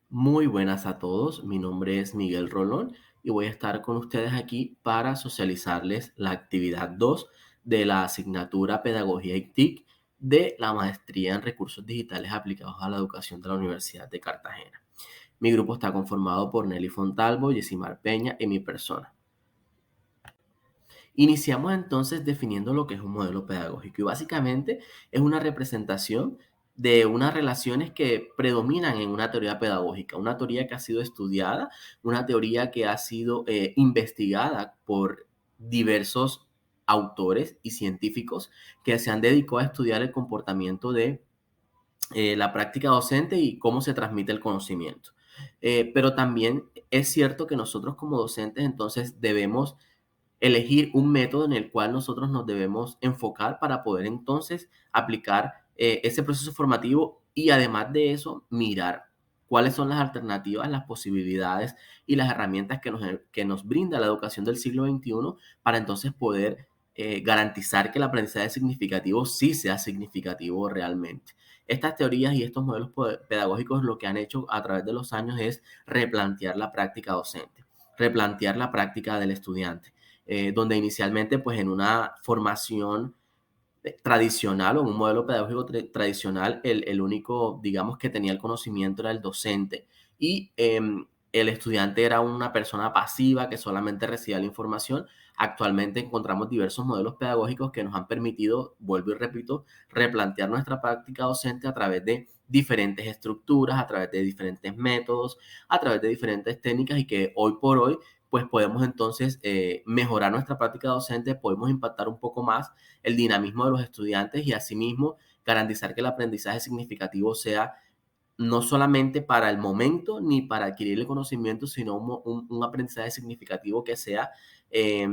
Muy buenas a todos, mi nombre es Miguel Rolón y voy a estar con ustedes aquí para socializarles la actividad 2 de la asignatura Pedagogía y TIC de la Maestría en Recursos Digitales aplicados a la Educación de la Universidad de Cartagena. Mi grupo está conformado por Nelly Fontalvo, Yesimar Peña y mi persona. Iniciamos entonces definiendo lo que es un modelo pedagógico y básicamente es una representación de unas relaciones que predominan en una teoría pedagógica, una teoría que ha sido estudiada, una teoría que ha sido investigada por diversos autores y científicos que se han dedicado a estudiar el comportamiento de la práctica docente y cómo se transmite el conocimiento. Pero también es cierto que nosotros como docentes entonces debemos elegir un método en el cual nosotros nos debemos enfocar para poder entonces aplicar ese proceso formativo y además de eso mirar cuáles son las alternativas, las posibilidades y las herramientas que nos brinda la educación del siglo XXI para entonces poder garantizar que el aprendizaje significativo sí sea significativo realmente. Estas teorías y estos modelos pedagógicos lo que han hecho a través de los años es replantear la práctica docente, replantear la práctica del estudiante, donde inicialmente pues en una formación tradicional o en un modelo pedagógico tradicional, el único, digamos, que tenía el conocimiento era el docente y el estudiante era una persona pasiva que solamente recibía la información. Actualmente encontramos diversos modelos pedagógicos que nos han permitido, vuelvo y repito, replantear nuestra práctica docente a través de diferentes estructuras, a través de diferentes métodos, a través de diferentes técnicas y que hoy por hoy pues podemos entonces mejorar nuestra práctica docente, podemos impactar un poco más el dinamismo de los estudiantes y asimismo garantizar que el aprendizaje significativo sea no solamente para el momento ni para adquirir el conocimiento, sino un aprendizaje significativo que sea eh,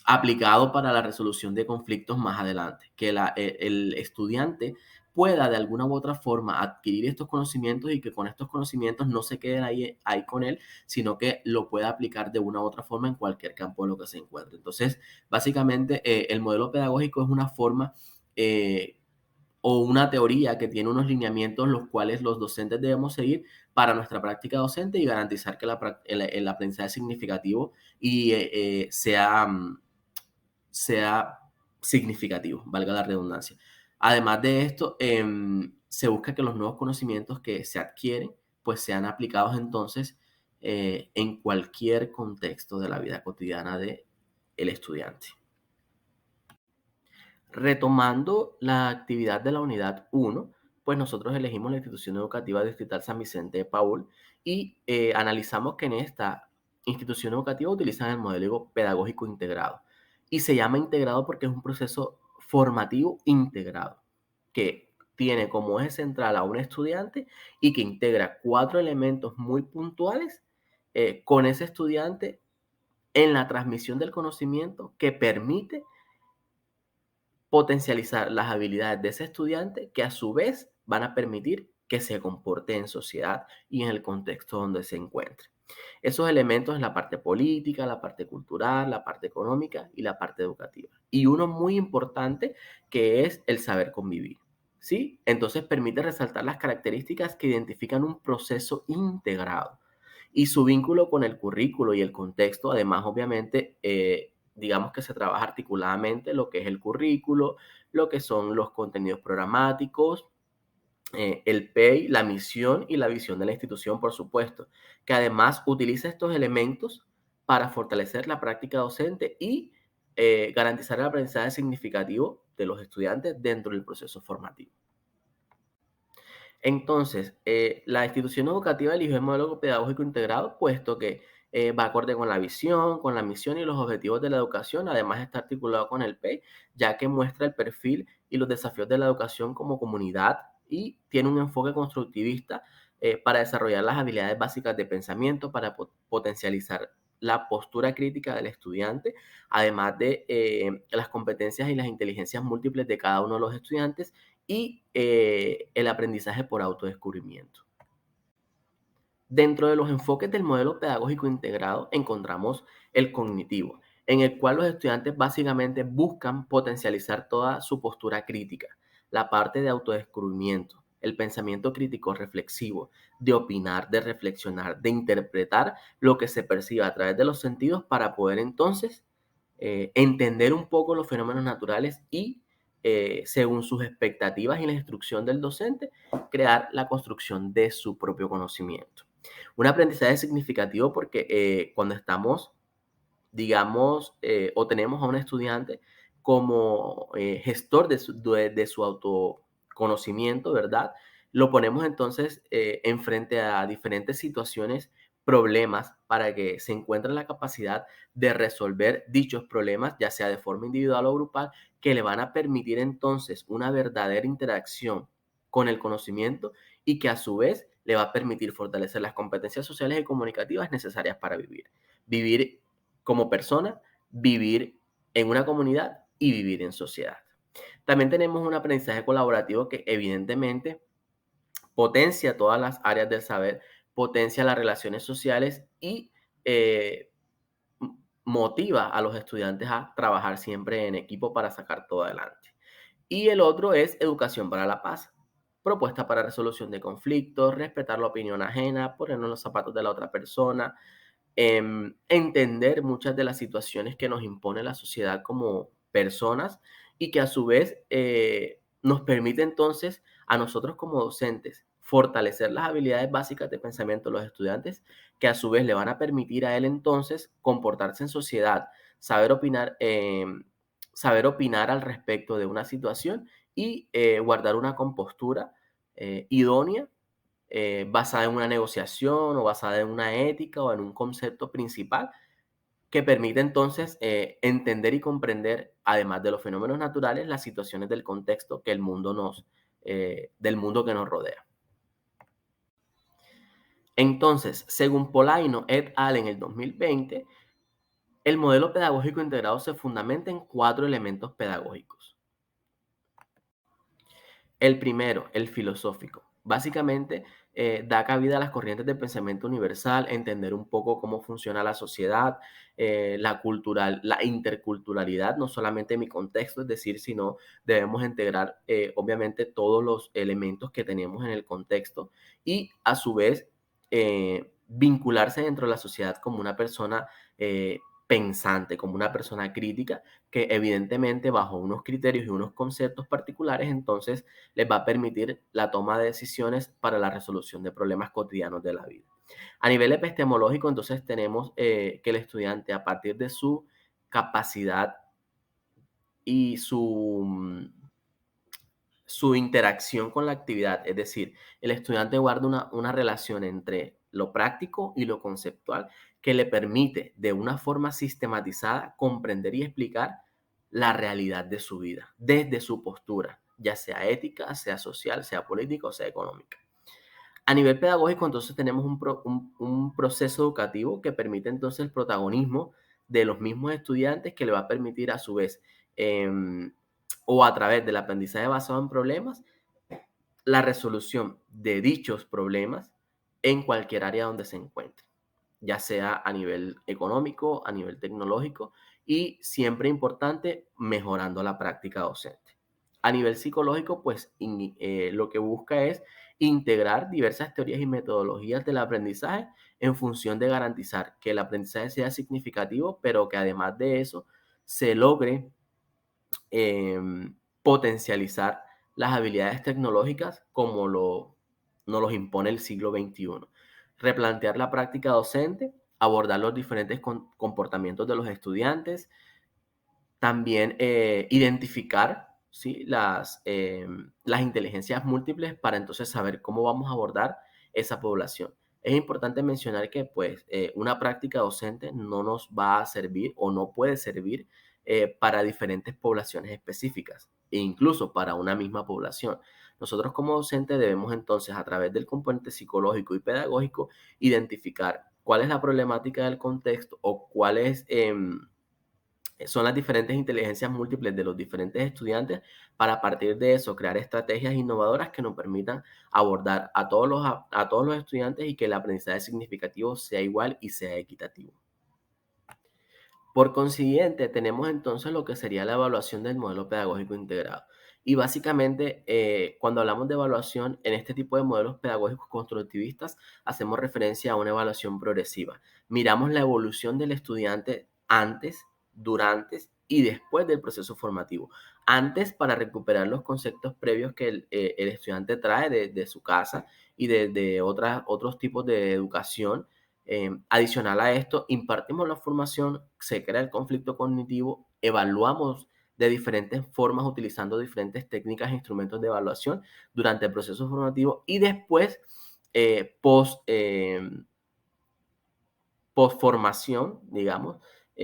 aplicado para la resolución de conflictos más adelante, que el estudiante pueda de alguna u otra forma adquirir estos conocimientos y que con estos conocimientos no se queden ahí con él, sino que lo pueda aplicar de una u otra forma en cualquier campo en lo que se encuentre. Entonces, básicamente, el modelo pedagógico es una forma o una teoría que tiene unos lineamientos los cuales los docentes debemos seguir para nuestra práctica docente y garantizar que el aprendizaje significativo y sea significativo, valga la redundancia. Además de esto, se busca que los nuevos conocimientos que se adquieren pues sean aplicados entonces en cualquier contexto de la vida cotidiana del estudiante. Retomando la actividad de la unidad 1, pues nosotros elegimos la institución educativa distrital San Vicente de Paúl y analizamos que en esta institución educativa utilizan el modelo pedagógico integrado. Y se llama integrado porque es un proceso formativo integrado, que tiene como eje central a un estudiante y que integra 4 elementos muy puntuales con ese estudiante en la transmisión del conocimiento que permite potencializar las habilidades de ese estudiante que a su vez van a permitir que se comporte en sociedad y en el contexto donde se encuentre. Esos elementos en la parte política, la parte cultural, la parte económica y la parte educativa. Y uno muy importante que es el saber convivir. ¿Sí? Entonces permite resaltar las características que identifican un proceso integrado y su vínculo con el currículo y el contexto, además, obviamente, digamos que se trabaja articuladamente lo que es el currículo, lo que son los contenidos programáticos, el PEI, la misión y la visión de la institución, por supuesto, que además utiliza estos elementos para fortalecer la práctica docente y garantizar el aprendizaje significativo de los estudiantes dentro del proceso formativo. Entonces, la institución educativa eligió el modelo pedagógico integrado, puesto que va acorde con la visión, con la misión y los objetivos de la educación. Además, está articulado con el PEI, ya que muestra el perfil y los desafíos de la educación como comunidad y tiene un enfoque constructivista para desarrollar las habilidades básicas de pensamiento, para potencializar la postura crítica del estudiante, además de las competencias y las inteligencias múltiples de cada uno de los estudiantes y el aprendizaje por autodescubrimiento. Dentro de los enfoques del modelo pedagógico integrado encontramos el cognitivo, en el cual los estudiantes básicamente buscan potencializar toda su postura crítica, la parte de autodescubrimiento, el pensamiento crítico reflexivo, de opinar, de reflexionar, de interpretar lo que se percibe a través de los sentidos para poder entonces entender un poco los fenómenos naturales y, según sus expectativas y la instrucción del docente, crear la construcción de su propio conocimiento. Un aprendizaje significativo porque cuando estamos, digamos, o tenemos a un estudiante como gestor de su autoconocimiento, ¿verdad? Lo ponemos entonces en frente a diferentes situaciones, problemas, para que se encuentre la capacidad de resolver dichos problemas, ya sea de forma individual o grupal, que le van a permitir entonces una verdadera interacción con el conocimiento y que a su vez le va a permitir fortalecer las competencias sociales y comunicativas necesarias para vivir. Vivir como persona, vivir en una comunidad y vivir en sociedad. También tenemos un aprendizaje colaborativo que evidentemente potencia todas las áreas del saber, potencia las relaciones sociales y eh, motiva a los estudiantes a trabajar siempre en equipo para sacar todo adelante. Y el otro es educación para la paz, propuesta para resolución de conflictos, respetar la opinión ajena, ponernos en los zapatos de la otra persona, entender muchas de las situaciones que nos impone la sociedad como personas y que a su vez nos permite entonces a nosotros como docentes fortalecer las habilidades básicas de pensamiento de los estudiantes, que a su vez le van a permitir a él entonces comportarse en sociedad, saber opinar, saber opinar al respecto de una situación y guardar una compostura idónea, basada en una negociación o basada en una ética o en un concepto principal que permite entonces entender y comprender, además de los fenómenos naturales, las situaciones del contexto que el mundo del mundo que nos rodea. Entonces, según Polaino et al. En el 2020, el modelo pedagógico integrado se fundamenta en 4 elementos pedagógicos. El primero, el filosófico. Básicamente, da cabida a las corrientes del pensamiento universal, entender un poco cómo funciona la sociedad, la cultural, la interculturalidad, no solamente mi contexto, es decir, sino debemos integrar, obviamente, todos los elementos que tenemos en el contexto y, a su vez, vincularse dentro de la sociedad como una persona pensante, como una persona crítica, que evidentemente bajo unos criterios y unos conceptos particulares, entonces les va a permitir la toma de decisiones para la resolución de problemas cotidianos de la vida. A nivel epistemológico, entonces tenemos que el estudiante, a partir de su capacidad y su interacción con la actividad, es decir, el estudiante guarda una relación entre lo práctico y lo conceptual que le permite de una forma sistematizada comprender y explicar la realidad de su vida desde su postura, ya sea ética, sea social, sea política o sea económica. A nivel pedagógico, entonces tenemos un proceso educativo que permite entonces el protagonismo de los mismos estudiantes, que le va a permitir a su vez, o a través del aprendizaje basado en problemas, la resolución de dichos problemas en cualquier área donde se encuentre, ya sea a nivel económico, a nivel tecnológico y, siempre importante, mejorando la práctica docente. A nivel psicológico, pues lo que busca es integrar diversas teorías y metodologías del aprendizaje en función de garantizar que el aprendizaje sea significativo, pero que además de eso se logre potencializar las habilidades tecnológicas como nos los impone el siglo XXI. Replantear la práctica docente, abordar los diferentes comportamientos de los estudiantes, también identificar, ¿sí?, las inteligencias múltiples para entonces saber cómo vamos a abordar esa población. Es importante mencionar que pues una práctica docente no nos va a servir o no puede servir para diferentes poblaciones específicas e incluso para una misma población. Nosotros como docentes debemos entonces, a través del componente psicológico y pedagógico, identificar cuál es la problemática del contexto o cuáles son las diferentes inteligencias múltiples de los diferentes estudiantes, para a partir de eso crear estrategias innovadoras que nos permitan abordar a todos los estudiantes y que el aprendizaje significativo sea igual y sea equitativo. Por consiguiente, tenemos entonces lo que sería la evaluación del modelo pedagógico integrado. Y básicamente, cuando hablamos de evaluación en este tipo de modelos pedagógicos constructivistas, hacemos referencia a una evaluación progresiva. Miramos la evolución del estudiante antes, durante y después del proceso formativo. Antes, para recuperar los conceptos previos que el estudiante trae de su casa y de otros tipos de educación. Adicional a esto, impartimos la formación, se crea el conflicto cognitivo, evaluamos de diferentes formas utilizando diferentes técnicas e instrumentos de evaluación durante el proceso formativo y después, eh, post, eh, postformación, digamos,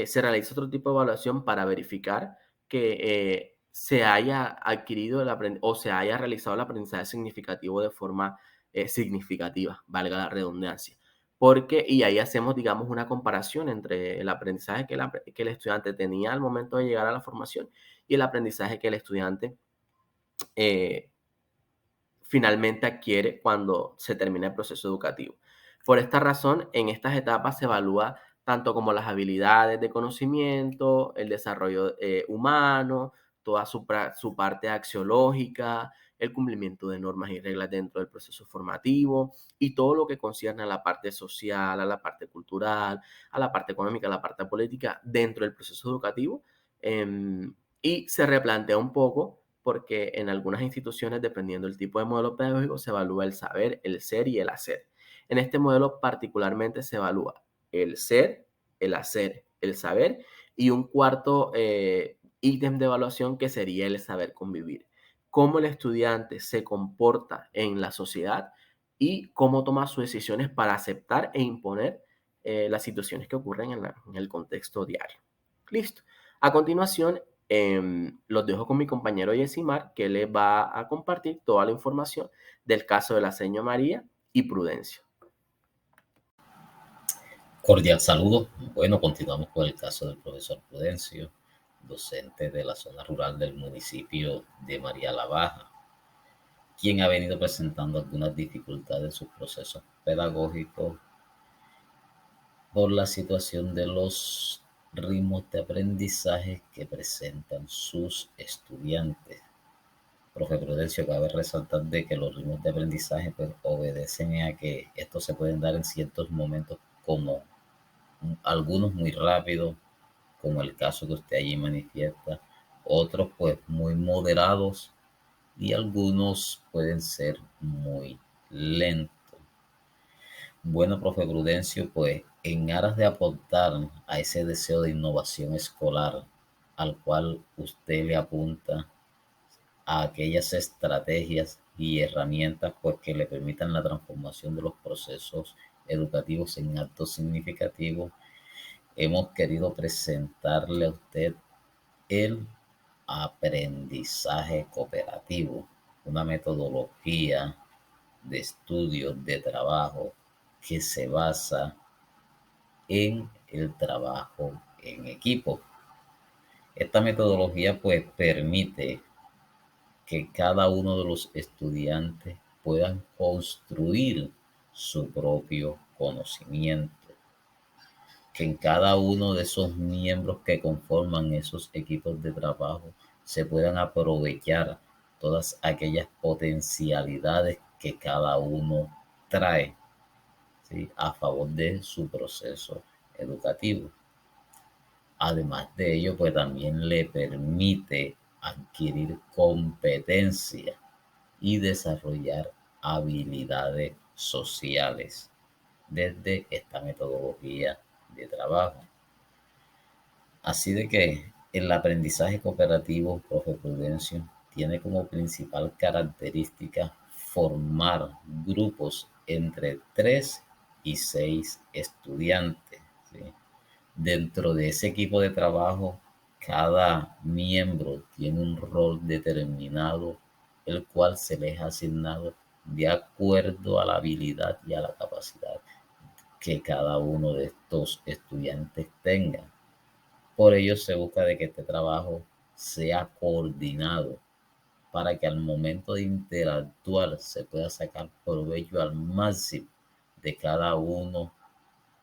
se realiza otro tipo de evaluación para verificar que se haya adquirido o se haya realizado el aprendizaje significativo de forma significativa, valga la redundancia. Porque, y ahí hacemos, digamos, una comparación entre el aprendizaje que el estudiante tenía al momento de llegar a la formación y el aprendizaje que el estudiante eh, finalmente adquiere cuando se termina el proceso educativo. Por esta razón, en estas etapas se evalúa tanto como las habilidades de conocimiento, el desarrollo humano, toda su parte axiológica, el cumplimiento de normas y reglas dentro del proceso formativo y todo lo que concierne a la parte social, a la parte cultural, a la parte económica, a la parte política dentro del proceso educativo. Y se replantea un poco porque en algunas instituciones, dependiendo del tipo de modelo pedagógico, se evalúa el saber, el ser y el hacer. En este modelo particularmente se evalúa el ser, el hacer, el saber y un cuarto ítem de evaluación que sería el saber convivir. Cómo el estudiante se comporta en la sociedad y cómo toma sus decisiones para aceptar e imponer las situaciones que ocurren en el contexto diario. Listo. A continuación, los dejo con mi compañero Yesimar, que les va a compartir toda la información del caso de la señora María y Prudencio. Cordial saludo. Bueno, continuamos con el caso del profesor Prudencio, docente de la zona rural del municipio de María la Baja, quien ha venido presentando algunas dificultades en sus procesos pedagógicos por la situación de los ritmos de aprendizaje que presentan sus estudiantes. Profe Prudencio, cabe resaltar de que los ritmos de aprendizaje pues, obedecen a que estos se pueden dar en ciertos momentos como algunos muy rápidos, como el caso que usted allí manifiesta, otros pues muy moderados y algunos pueden ser muy lentos. Bueno, profe Prudencio, pues en aras de aportar a ese deseo de innovación escolar al cual usted le apunta a aquellas estrategias y herramientas pues que le permitan la transformación de los procesos educativos en actos significativos, hemos querido presentarle a usted el aprendizaje cooperativo, una metodología de estudio, de trabajo que se basa en el trabajo en equipo. Esta metodología pues permite que cada uno de los estudiantes puedan construir su propio conocimiento, que en cada uno de esos miembros que conforman esos equipos de trabajo se puedan aprovechar todas aquellas potencialidades que cada uno trae, ¿sí?, a favor de su proceso educativo. Además de ello, pues también le permite adquirir competencia y desarrollar habilidades sociales desde esta metodología de trabajo. Así de que el aprendizaje cooperativo, profe Prudencio, tiene como principal característica formar grupos entre 3 y 6 estudiantes, ¿sí? Dentro de ese equipo de trabajo, cada miembro tiene un rol determinado, el cual se les ha asignado de acuerdo a la habilidad y a la capacidad que cada uno de estos estudiantes tenga. Por ello se busca de que este trabajo sea coordinado para que al momento de interactuar se pueda sacar provecho al máximo de cada uno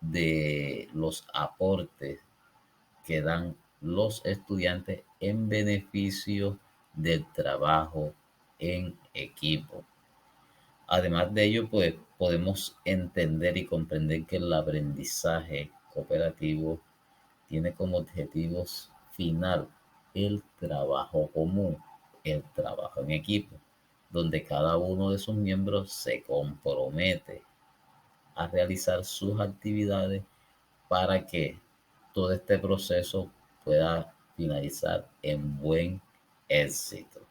de los aportes que dan los estudiantes en beneficio del trabajo en equipo. Además de ello, pues podemos entender y comprender que el aprendizaje cooperativo tiene como objetivos final el trabajo común, el trabajo en equipo, donde cada uno de sus miembros se compromete a realizar sus actividades para que todo este proceso pueda finalizar en buen éxito.